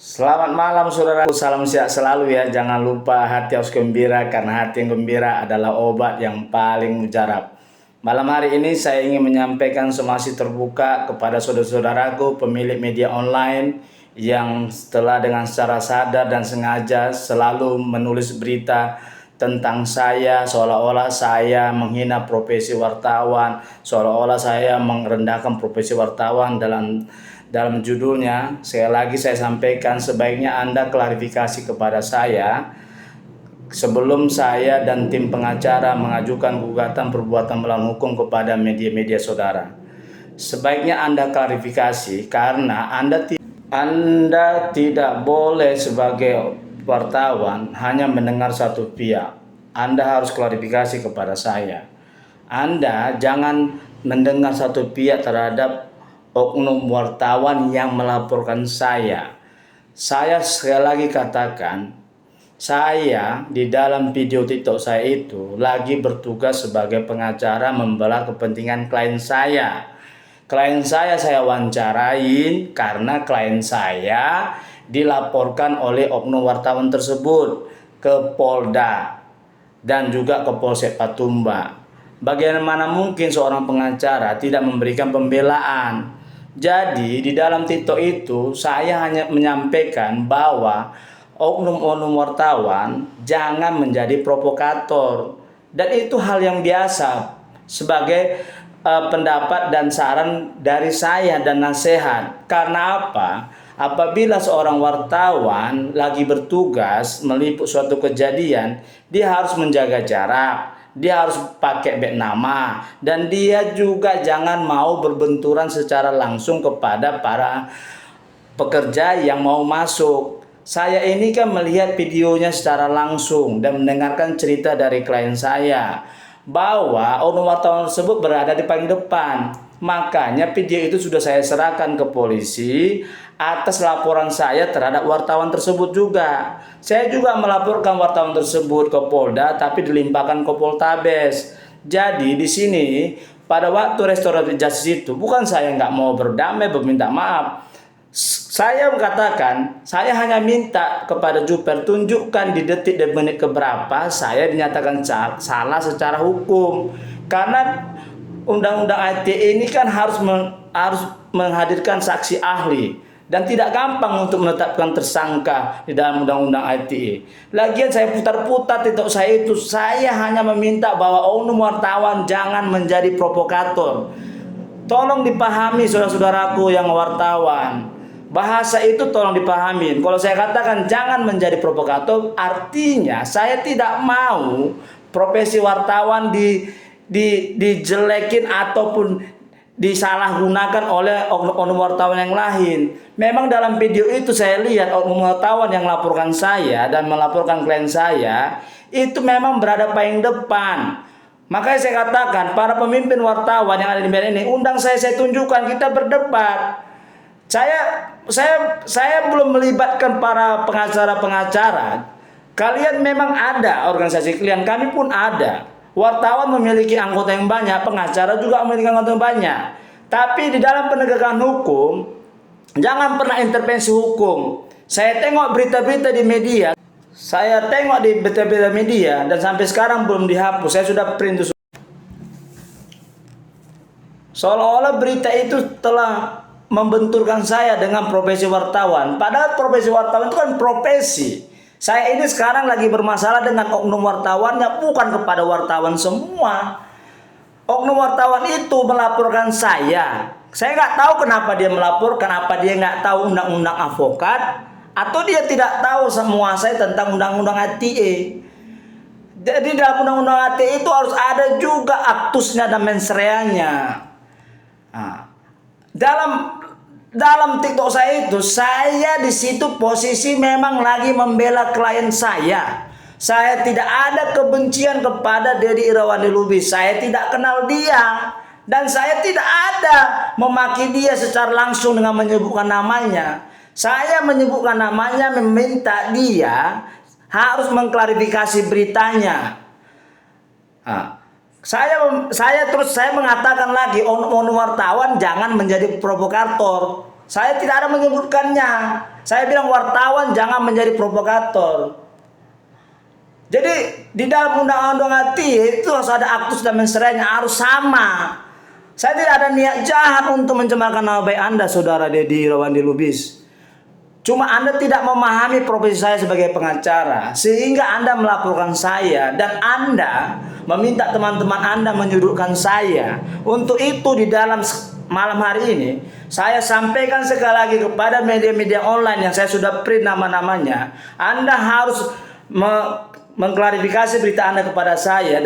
Selamat malam saudaraku, salam sehat selalu ya. Jangan lupa hati harus gembira karena hati yang gembira adalah obat yang paling mujarab. Malam hari ini saya ingin menyampaikan somasi terbuka kepada saudara-saudaraku pemilik media online yang setelah dengan secara sadar dan sengaja selalu menulis berita tentang saya seolah-olah saya menghina profesi wartawan, seolah-olah saya merendahkan profesi wartawan dalam judulnya. Sekali lagi saya sampaikan, sebaiknya Anda klarifikasi kepada saya sebelum saya dan tim pengacara mengajukan gugatan perbuatan melawan hukum kepada media-media saudara. Sebaiknya Anda klarifikasi karena Anda tidak boleh sebagai wartawan hanya mendengar satu pihak. Anda harus klarifikasi kepada saya. Anda jangan mendengar satu pihak terhadap oknum wartawan yang melaporkan saya. Saya sekali lagi katakan, saya di dalam video TikTok saya itu lagi bertugas sebagai pengacara membela kepentingan klien saya. Klien saya wawancarain karena klien saya dilaporkan oleh oknum wartawan tersebut ke Polda dan juga ke Polsek Patumba. Bagaimana mungkin seorang pengacara tidak memberikan pembelaan? Jadi di dalam TikTok itu saya hanya menyampaikan bahwa oknum-oknum wartawan jangan menjadi provokator, dan itu hal yang biasa sebagai pendapat dan saran dari saya dan nasihat. Karena apa? Apabila seorang wartawan lagi bertugas meliput suatu kejadian, dia harus menjaga jarak, dia harus pakai beg nama, dan dia juga jangan mau berbenturan secara langsung kepada para pekerja yang mau masuk. Saya ini kan melihat videonya secara langsung dan mendengarkan cerita dari klien saya bahwa oknum wartawan tersebut berada di paling depan. Makanya video itu sudah saya serahkan ke polisi atas laporan saya terhadap wartawan tersebut juga. Saya juga melaporkan wartawan tersebut ke Polda tapi dilimpahkan ke Poltabes. Jadi di sini pada waktu restoratif justice itu bukan saya nggak mau berdamai meminta maaf. Saya mengatakan, saya hanya minta kepada Juper tunjukkan di detik dan menit keberapa saya dinyatakan salah secara hukum. Karena undang-undang ITE ini kan harus menghadirkan saksi ahli dan tidak gampang untuk menetapkan tersangka di dalam undang-undang ITE. Lagian saya putar-putar TikTok saya itu, saya hanya meminta bahwa oknum wartawan jangan menjadi provokator. Tolong dipahami saudara-saudaraku yang wartawan. Bahasa itu tolong dipahami. Kalau saya katakan jangan menjadi provokator, artinya saya tidak mau profesi wartawan dijelekin ataupun disalahgunakan oleh oknum wartawan yang lain. Memang dalam video itu saya lihat oknum wartawan yang melaporkan saya dan melaporkan klien saya itu memang berada paling depan. Makanya saya katakan para pemimpin wartawan yang ada di media ini, undang saya tunjukkan, kita berdebat. Saya belum melibatkan para pengacara-pengacara. Kalian memang ada organisasi klien, kami pun ada. Wartawan memiliki anggota yang banyak, pengacara juga memiliki anggota yang banyak. Tapi di dalam penegakan hukum, jangan pernah intervensi hukum. Saya tengok berita-berita di media, dan sampai sekarang belum dihapus. Saya sudah print itu. Seolah-olah berita itu telah membenturkan saya dengan profesi wartawan. Padahal profesi wartawan itu kan profesi. Saya ini sekarang lagi bermasalah dengan oknum wartawannya, bukan kepada wartawan semua. Oknum wartawan itu melaporkan saya. Saya nggak tahu kenapa dia melaporkan, apa dia nggak tahu undang-undang advokat, atau dia tidak tahu semua saya tentang undang-undang ITE. Jadi dalam undang-undang ITE itu harus ada juga aktusnya dan mensreanya. Nah, dalam TikTok saya itu, saya di situ posisi memang lagi membela klien saya. Saya tidak ada kebencian kepada Deddy Irawandi Lubis. Saya tidak kenal dia dan saya tidak ada memaki dia secara langsung dengan menyebutkan namanya. Saya menyebutkan namanya, meminta dia harus mengklarifikasi beritanya. Nah, saya mengatakan lagi, oknum wartawan jangan menjadi provokator. Saya tidak ada menyebutkannya. Saya bilang wartawan jangan menjadi provokator. Jadi di dalam undang-undang ITE itu harus ada aktus dan mensreanya, harus sama. Saya tidak ada niat jahat untuk mencemarkan nama baik Anda, Saudara Deddy Irwandi Lubis. Cuma Anda tidak memahami profesi saya sebagai pengacara, sehingga Anda melaporkan saya dan Anda meminta teman-teman Anda menyudutkan saya. Untuk itu di dalam malam hari ini saya sampaikan sekali lagi kepada media-media online yang saya sudah print nama-namanya, Anda harus mengklarifikasi berita Anda kepada saya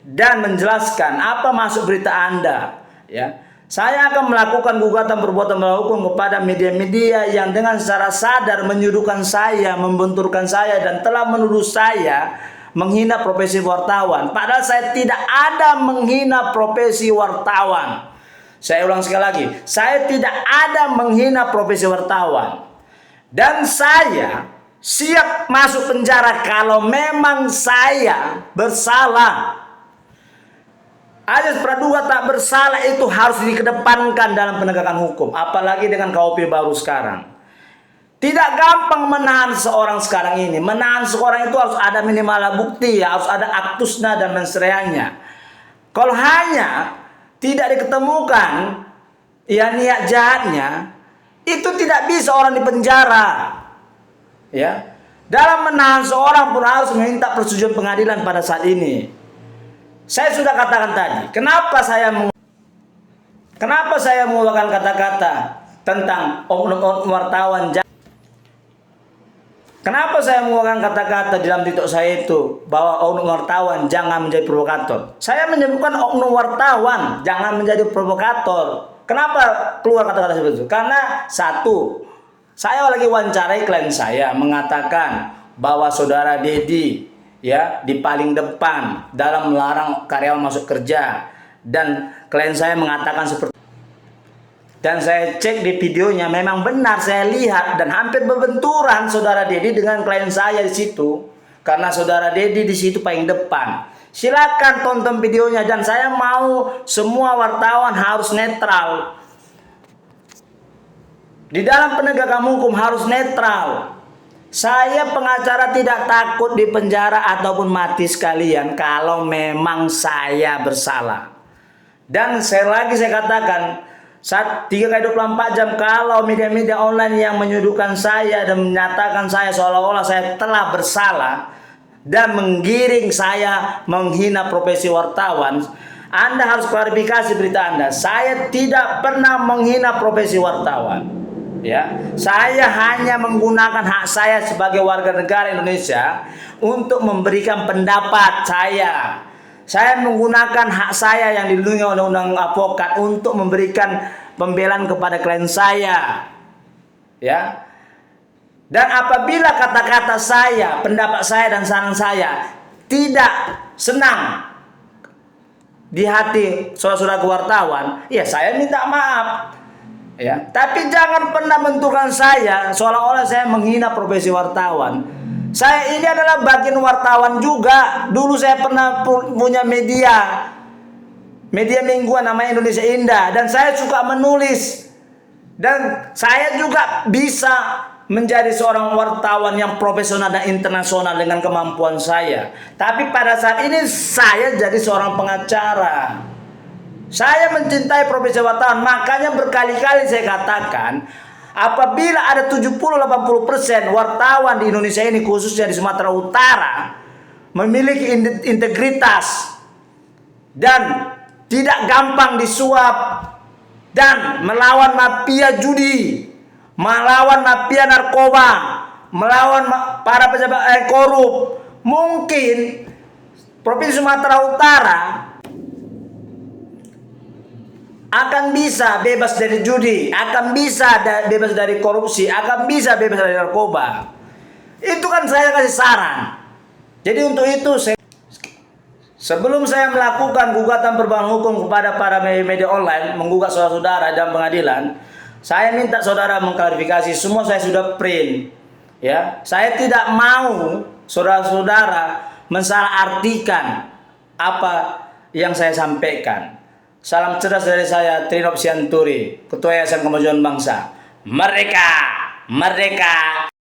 dan menjelaskan apa maksud berita Anda, ya. Saya akan melakukan gugatan perbuatan melawan hukum kepada media-media yang dengan secara sadar menyudutkan saya, membenturkan saya, dan telah menuduh saya menghina profesi wartawan. Padahal saya tidak ada menghina profesi wartawan. Saya ulang sekali lagi, saya tidak ada menghina profesi wartawan. Dan saya siap masuk penjara kalau memang saya bersalah. Azas praduga tak bersalah itu harus dikedepankan dalam penegakan hukum, apalagi dengan KUHP baru sekarang. Tidak gampang menahan seorang sekarang ini. Menahan seorang itu harus ada minimal bukti, harus ada aktusnya dan mensreanya. Kalau hanya tidak diketemukan ya niat jahatnya, itu tidak bisa orang dipenjara. Ya. Dalam menahan seorang pun harus meminta persetujuan pengadilan pada saat ini. Saya sudah katakan tadi, kenapa saya mengeluarkan kata-kata tentang oknum wartawan. Kenapa saya mengeluarkan kata-kata di dalam TikTok saya itu bahwa oknum wartawan jangan menjadi provokator. Saya menyebutkan oknum wartawan jangan menjadi provokator. Kenapa keluar kata-kata seperti itu? Karena satu, saya lagi wawancarai klien saya mengatakan bahwa Saudara Deddy ya di paling depan dalam melarang karyawan masuk kerja, dan klien saya mengatakan seperti, dan saya cek di videonya memang benar, saya lihat dan hampir berbenturan Saudara Deddy dengan klien saya di situ karena Saudara Deddy di situ paling depan. Silakan tonton videonya, dan saya mau semua wartawan harus netral di dalam penegakan hukum, harus netral. Saya pengacara tidak takut dipenjara ataupun mati sekalian kalau memang saya bersalah. Dan saya katakan, 3x24 jam kalau media-media online yang menyudutkan saya dan menyatakan saya seolah-olah saya telah bersalah dan menggiring saya menghina profesi wartawan, Anda harus klarifikasi berita Anda. Saya tidak pernah menghina profesi wartawan. Ya, saya hanya menggunakan hak saya sebagai warga negara Indonesia untuk memberikan pendapat saya. Saya menggunakan hak saya yang dilindungi oleh undang-undang advokat untuk memberikan pembelaan kepada klien saya. Ya. Dan apabila kata-kata saya, pendapat saya dan saran saya tidak senang di hati saudara-saudara wartawan, ya saya minta maaf. Ya, tapi jangan pernah benturkan saya seolah-olah saya menghina profesi wartawan. Saya ini adalah bagian wartawan juga. Dulu saya pernah punya media mingguan namanya Indonesia Indah, dan saya suka menulis. Dan saya juga bisa menjadi seorang wartawan yang profesional dan internasional dengan kemampuan saya. Tapi pada saat ini saya jadi seorang pengacara. Saya mencintai profesi wartawan, makanya berkali-kali saya katakan, apabila ada 70-80% wartawan di Indonesia ini, khususnya di Sumatera Utara, memiliki integritas dan tidak gampang disuap dan melawan mafia judi, melawan mafia narkoba, melawan para pejabat korup, mungkin Provinsi Sumatera Utara akan bisa bebas dari judi, akan bisa bebas dari korupsi, akan bisa bebas dari narkoba. Itu kan saya kasih saran. Jadi untuk itu sebelum saya melakukan gugatan perubahan hukum kepada para media online, menggugat saudara-saudara dalam pengadilan, saya minta saudara mengklarifikasi, semua saya sudah print. Ya, saya tidak mau saudara-saudara mensalahartikan apa yang saya sampaikan. Salam cerdas dari saya, Trinop Sianturi, Ketua Yayasan Kemajuan Bangsa. Merdeka! Merdeka!